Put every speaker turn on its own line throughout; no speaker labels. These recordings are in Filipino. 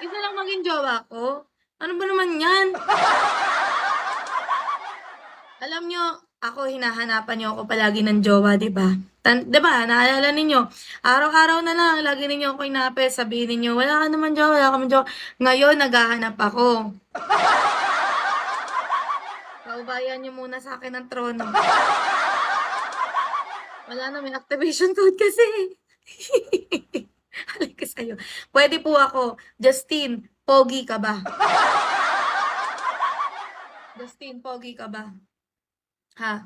Isa lang maging jowa ko? Ano ba naman 'yan? Alam niyo, ako hinahanapan niyo ako palagi ng jowa, 'di ba? 'Di ba naalala ninyo, araw-araw na lang lagi ninyo ako hinahapin, sabihin ninyo, "Wala ka naman jowa, wala ka naman jowa." Ngayon naghahanap ako. Paubayan niyo muna sa'kin ng trono. Wala na, may activation code kasi. Halika sa'yo. Puwede po ako. Justine, pogi ka ba? Justine, pogi ka ba? Ha?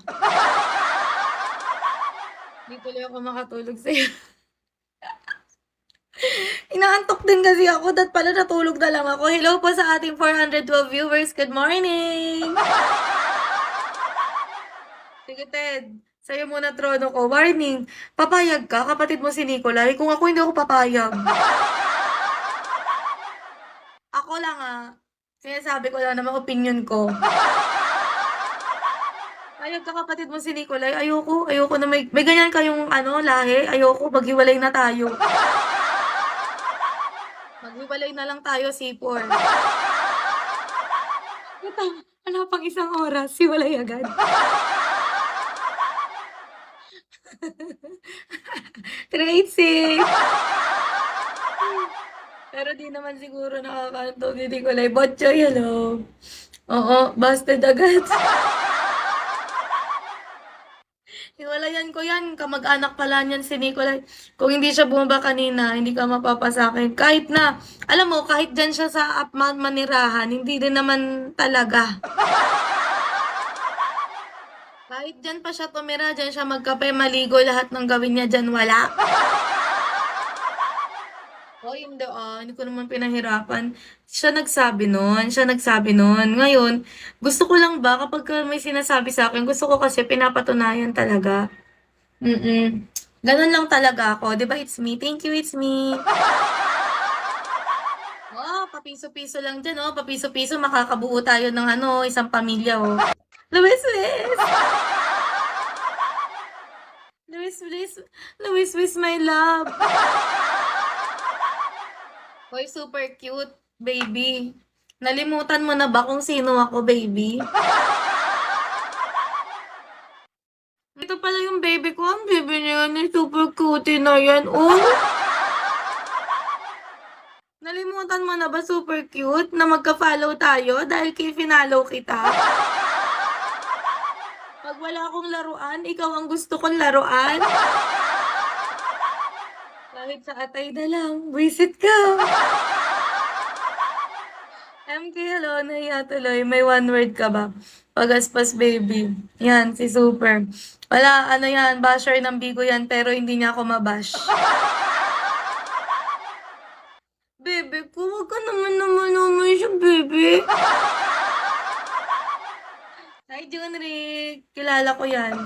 Di tuloy ako makatulog sa'yo. Inaantok din kasi ako, dat pala natulog na lang ako. Hello po sa ating 412 viewers. Good morning! Sige, Ted. Sa'yo muna trono ko. Warning, papayag ka, kapatid mo si Nicolai. Kung ako, hindi ako papayag. Ako lang sinasabi ko lang naman opinyon ko. Payag ka kapatid mo si Nicolai. Ayoko na may ganyan kayong lahi. Ayoko, maghiwalay na tayo. Maghiwalay na lang tayo, C4. Ito, wala pang isang oras, hiwalay agad. Tracy! Pero di naman siguro nakakaantog ni Nicolai. Botchoy, hello. Oo, busted agad. Hiwalayan ko yan, kamag-anak pala niyan si Nicolai. Kung hindi siya bumaba kanina, hindi ka mapapasakin. Kahit na, alam mo, kahit dyan siya sa manirahan, hindi din naman talaga. Kahit dyan pa siya tumira, dyan siya magkape, maligo, lahat ng gawin niya dyan, wala. Oh, hindi ko naman pinahirapan. Siya nagsabi nun. Ngayon, gusto ko lang ba kapag may sinasabi sa akin, gusto ko kasi pinapatunayan talaga. Ganun lang talaga ako. 'Di ba, it's me. Thank you, it's me. Oh, papiso-piso lang dyan, oh. Papiso-piso, makakabuo tayo ng isang pamilya, oh. Luis, Luis! Luis, Luis! Luis, Luis, my love! Hoy, super cute, baby. Nalimutan mo na ba kung sino ako, baby? Ito pala yung baby ko. Ang baby niya yan, eh, super cutie na yan. Oh! Nalimutan mo na ba super cute na magka-follow tayo dahil finallow kita? Pag wala akong laruan, ikaw ang gusto kong laruan. Kahit sa atay na lang, visit ka. MK, hello, nahiya tuloy. May one word ka ba? Pagaspas, baby. Yan, si Super. Wala, yan, basher ng Bigo yan, pero hindi niya ako mabash. Bebe ko, wag ka naman siya, bebe. Hi, Junrick. Kilala ko yan.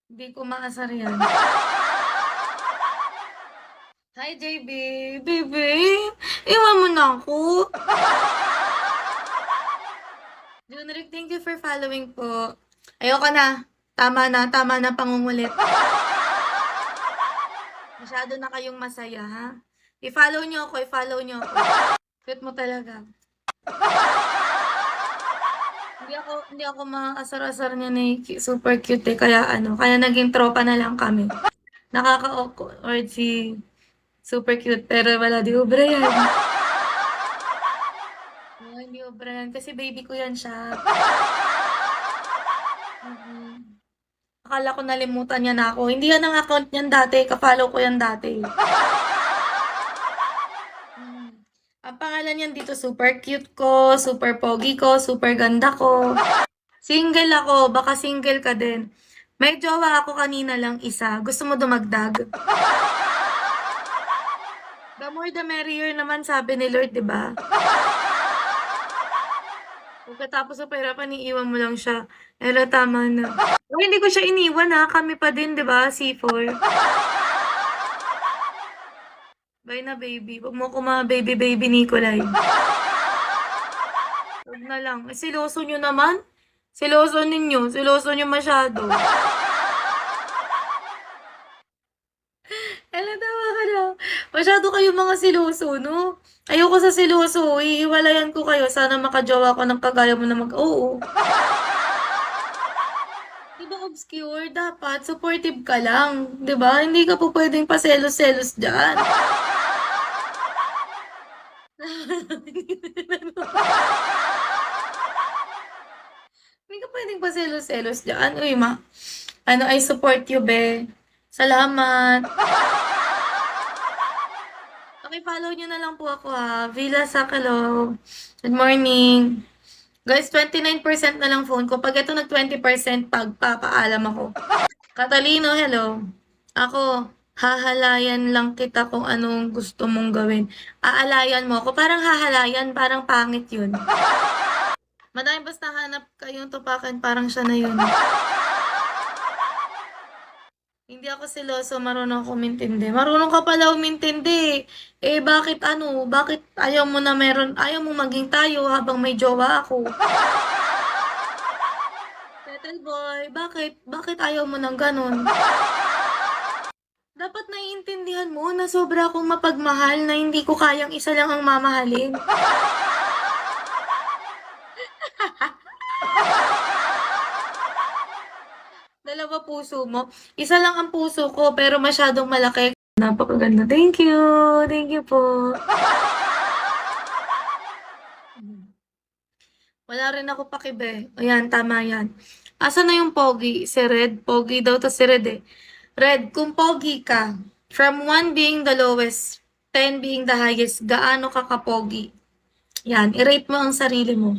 Hindi ko maasar yan. Hi, JB. Bebe, iwan mo na ako. Junrick, thank you for following po. Ayoko na. Tama na pangungulit. Masyado na kayong masaya, ha? I-follow nyo ako. Cute mo talaga. Hindi ako maasar-asar niya ni super cute, kaya kaya naging tropa na lang kami. Nakaka-awkward si super cute, pero wala, di ubra yan. Oo, hindi ubra yan, kasi baby ko yan siya. Akala ko nalimutan niya na ako. Hindi yan ang account niyan dati, ka-follow ko yan dati. Ang pangalan niyan dito, super cute ko, super pogi ko, super ganda ko. Single ako, baka single ka din. May jowa ako kanina lang isa. Gusto mo dumagdag? The more the merrier naman, sabi ni Lord, di ba? Pagkatapos sa pahirapan, iiwan mo lang siya. Pero tama na. Oh, hindi ko siya iniwan ha. Kami pa din, di ba? C4. Bye na, baby. Huwag mo ako mga baby Nicolai. Huwag na lang. Siloso nyo naman. Siloso ninyo. Siloso nyo masyado. Hello, tawa ka na. Masyado kayong mga seloso, 'no? Ayoko sa seloso, hihiwalayan ko kayo. Sana maka-jowa ko ng kagaya mo na oo. 'Di ba obscure? Dapat supportive ka lang, 'di ba? Hindi ka po puwedeng paselos-selos diyan. Hindi ka puwedeng paselos-selos diyan. Uy, ano, I support you, be. Salamat. Paki-follow niyo na lang po ako, ha. Villa Sakalo. Good morning. Guys, 29% na lang phone ko. Pag ito nag-20%, pagpapaalam ako. Katalino, hello. Ako, hahalayan lang kita kung anong gusto mong gawin. Aalayan mo ako. Parang hahalayan, parang pangit yun. Madami basta hanap kayong tupakan, parang siya na yun. Hindi ako seloso, marunong ako umintindi. Marunong ka pala umintindi. Eh, bakit ano, bakit ayaw mo maging tayo habang may jowa ako? Settle boy, bakit ayaw mo ng ganun? Dapat naiintindihan mo na sobra akong mapagmahal na hindi ko kayang isa lang ang mamahalin. Dalawa puso mo. Isa lang ang puso ko pero masyadong malaki. Napakaganda. Thank you po. Wala rin ako pakibe. Ayan, tama yan. Asan na yung pogi? Si Red? Pogi daw to si Red eh. Red, kung pogi ka, from 1 being the lowest, 10 being the highest, gaano ka kapogi? Yan, i-rate mo ang sarili mo.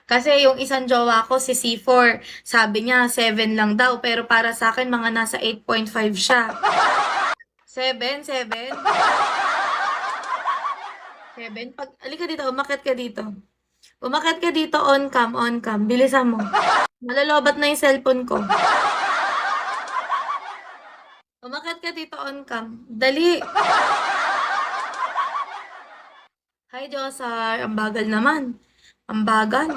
Kasi yung isang jowa ko, si C4, sabi niya 7 lang daw, pero para sa akin mga nasa 8.5 siya. 7? 7? 7? Alika dito, umakyat ka dito. Umakyat ka dito on cam. Bilisan mo. Malalobat na yung cellphone ko. Umakyat ka dito on cam. Dali. Hi, Josar. Ang bagal naman. Ang bagal.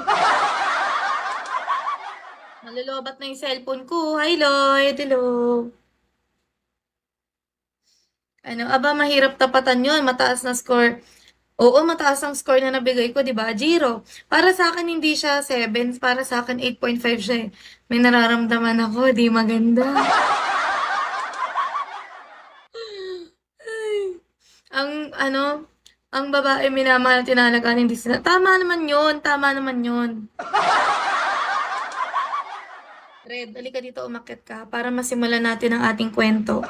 Malalobat na yung cellphone ko. Hi, Lloyd. Hello. Ano, aba, mahirap tapatan yun. Mataas na score. Oo, mataas ang score na nabigay ko, di ba? 0. Para sa akin, hindi siya 7. Para sa akin, 8.5 siya eh. May nararamdaman ako, di maganda. Ay, ang babae minamahal, tinalagaan, hindi sila. Tama naman yun. Red, halika dito, umakyat ka para masimulan natin ang ating kwento.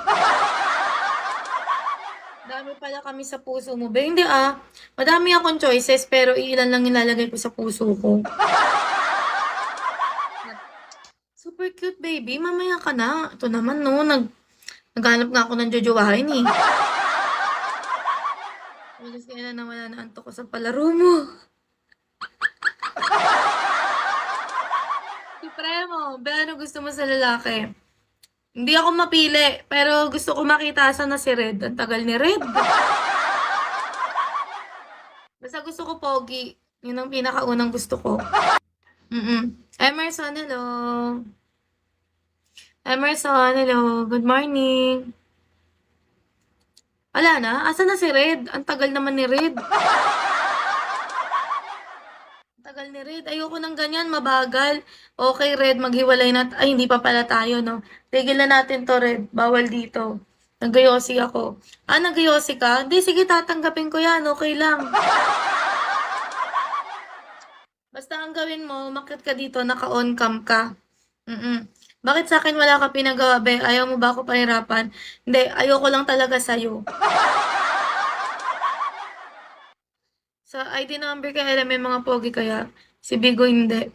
Dami pala kami sa puso mo, be. Hindi madami akong choices pero ilan lang ilalagay ko sa puso ko. Super cute, baby. Mamaya ka na. Ito naman, no. Naghanap nga ako ng jojowahin, eh. Bilis kaya na wala na antok ko sa palaro mo. Supremo, be, ano gusto mo sa lalaki? Hindi ako mapili, pero gusto ko makita asan na si Red. Ang tagal ni Red. Basta gusto ko pogi. Yun ang pinakaunang gusto ko. Emerson, hello. Emerson, hello. Good morning. Wala na? Asan na si Red? Ang tagal naman ni Red. Ang tagal ni Red. Ayoko ng ganyan, mabagal. Okay, Red, maghiwalay na. Ay, hindi pa pala tayo, no? Tigil na natin to, Red. Bawal dito. Nagayosi ako. Nagayosi ka? Hindi, sige, tatanggapin ko yan. Okay lang. Basta ang gawin mo, umakyat ka dito, naka-on cam ka. Bakit sa akin wala ka pinagawa, be? Ayaw mo ba ako pahirapan? Hindi, ayoko lang talaga sa'yo. Sa ID number kaya alam may mga pogi kaya. Si Bigo hindi.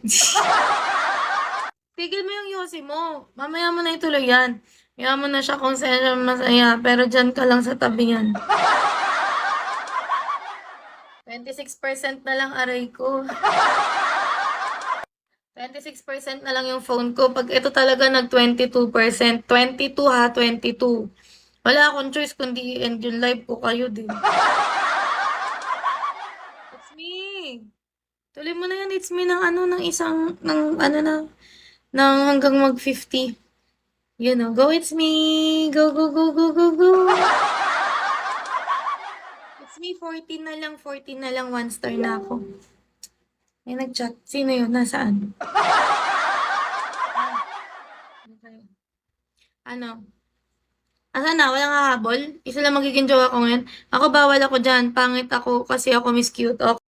Tigil mo yung yosi mo. Mamaya mo na ituloy yan. Kaya mo na siya kung saan siya masaya. Pero dyan ka lang sa tabi yan. 26% na lang aray ko. 26% na lang yung phone ko. Pag ito talaga nag-22%. 22 ha, 22. Wala akong choice kundi i-end yung live ko kayo din. It's me. Tuloy mo na yan. It's me ng hanggang mag-50. You know, go, it's me. Go. 14 na lang, 14 na lang, 1 star na ako. May nag-chat. Sino yun? Nasaan? Ano? Asan na? Walang hahabol? Isa lang magiging jowa ko ngayon. Ako bawal ako dyan. Pangit ako kasi ako Miss Cute. Okay.